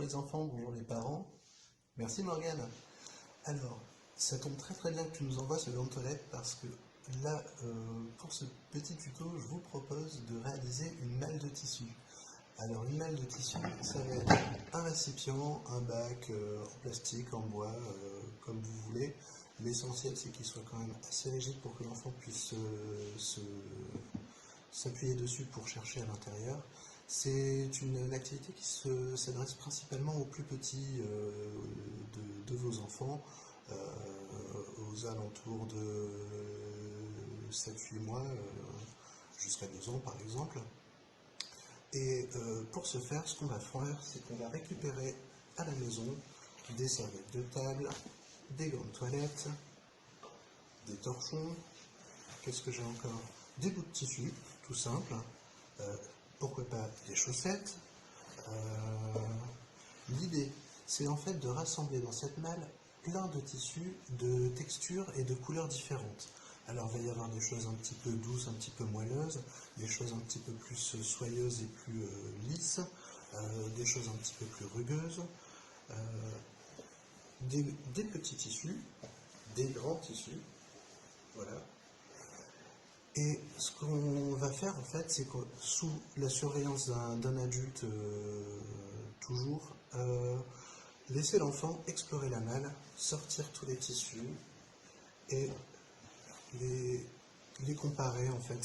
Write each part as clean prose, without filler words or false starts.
les enfants, bonjour les parents. Merci Morgane. Alors, ça tombe très très bien que tu nous envoies ce gant de toilette parce que là, pour ce petit tuto, je vous propose de réaliser une malle de tissu. Alors, une malle de tissu, ça va être un récipient, un bac en plastique, en bois, comme vous voulez. L'essentiel, c'est qu'il soit quand même assez rigide pour que l'enfant puisse s'appuyer dessus pour chercher à l'intérieur. C'est une activité qui s'adresse principalement aux plus petits de vos enfants, aux alentours de 7-8 mois, jusqu'à 2 ans par exemple. Et pour ce faire, ce qu'on va faire, c'est qu'on va récupérer à la maison des serviettes de table, des gants de toilette, des torchons, qu'est-ce que j'ai encore? Des bouts de tissu, tout simple, pourquoi pas des chaussettes. L'idée, c'est en fait de rassembler dans cette malle plein de tissus, de textures et de couleurs différentes. Alors il va y avoir des choses un petit peu douces, un petit peu moelleuses, des choses un petit peu plus soyeuses et plus lisses, des choses un petit peu plus rugueuses, des petits tissus, des grands tissus, voilà. Et ce qu'on va faire en fait, c'est que sous la surveillance d'un adulte toujours, laisser l'enfant explorer la malle, sortir tous les tissus et les comparer en fait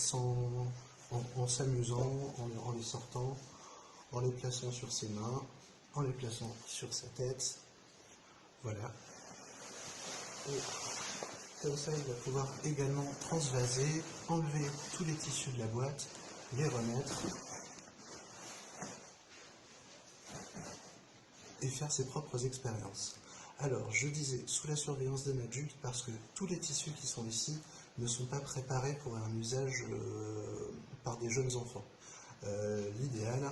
en s'amusant, en les sortant, en les plaçant sur ses mains, en les plaçant sur sa tête. Voilà. Et comme ça, il va pouvoir également transvaser, enlever tous les tissus de la boîte, les remettre et faire ses propres expériences. Alors, je disais sous la surveillance d'un adulte parce que tous les tissus qui sont ici ne sont pas préparés pour un usage par des jeunes enfants. L'idéal,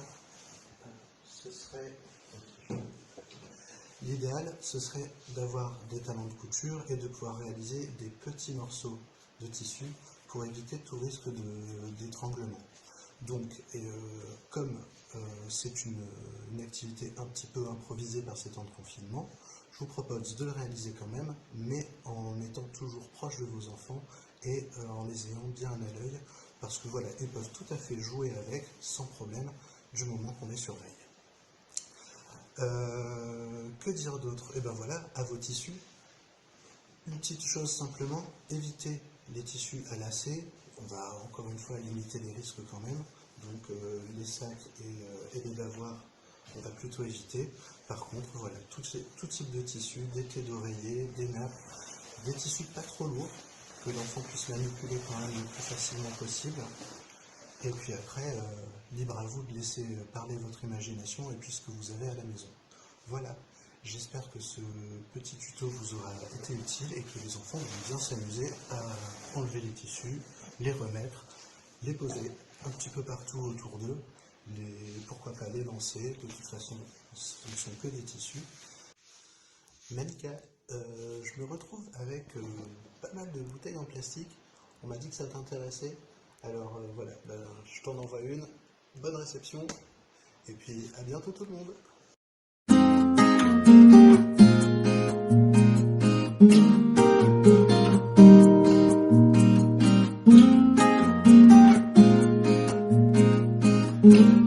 ce serait d'avoir des talents de couture et de pouvoir réaliser des petits morceaux de tissu pour éviter tout risque d'étranglement. Donc, comme c'est une activité un petit peu improvisée par ces temps de confinement, je vous propose de le réaliser quand même, mais en étant toujours proche de vos enfants et en les ayant bien à l'œil, parce que voilà, ils peuvent tout à fait jouer avec sans problème du moment qu'on les surveille. Que dire d'autre? Et ben voilà, à vos tissus. Une petite chose simplement, évitez les tissus à lacets. On va encore une fois limiter les risques quand même. Donc les sacs et les lavoirs, on va plutôt éviter. Par contre, voilà, tout type de tissus, des clés d'oreiller, des nappes, des tissus pas trop lourds, que l'enfant puisse manipuler quand même le plus facilement possible. Et puis après, libre à vous de laisser parler votre imagination et puis ce que vous avez à la maison. Voilà, j'espère que ce petit tuto vous aura été utile et que les enfants vont bien s'amuser à enlever les tissus, les remettre, les poser un petit peu partout autour d'eux, pourquoi pas les lancer, de toute façon ce ne sont que des tissus. Malika, je me retrouve avec pas mal de bouteilles en plastique, on m'a dit que ça t'intéressait. Alors voilà, je t'en envoie une, bonne réception, et puis à bientôt tout le monde. Mm-hmm.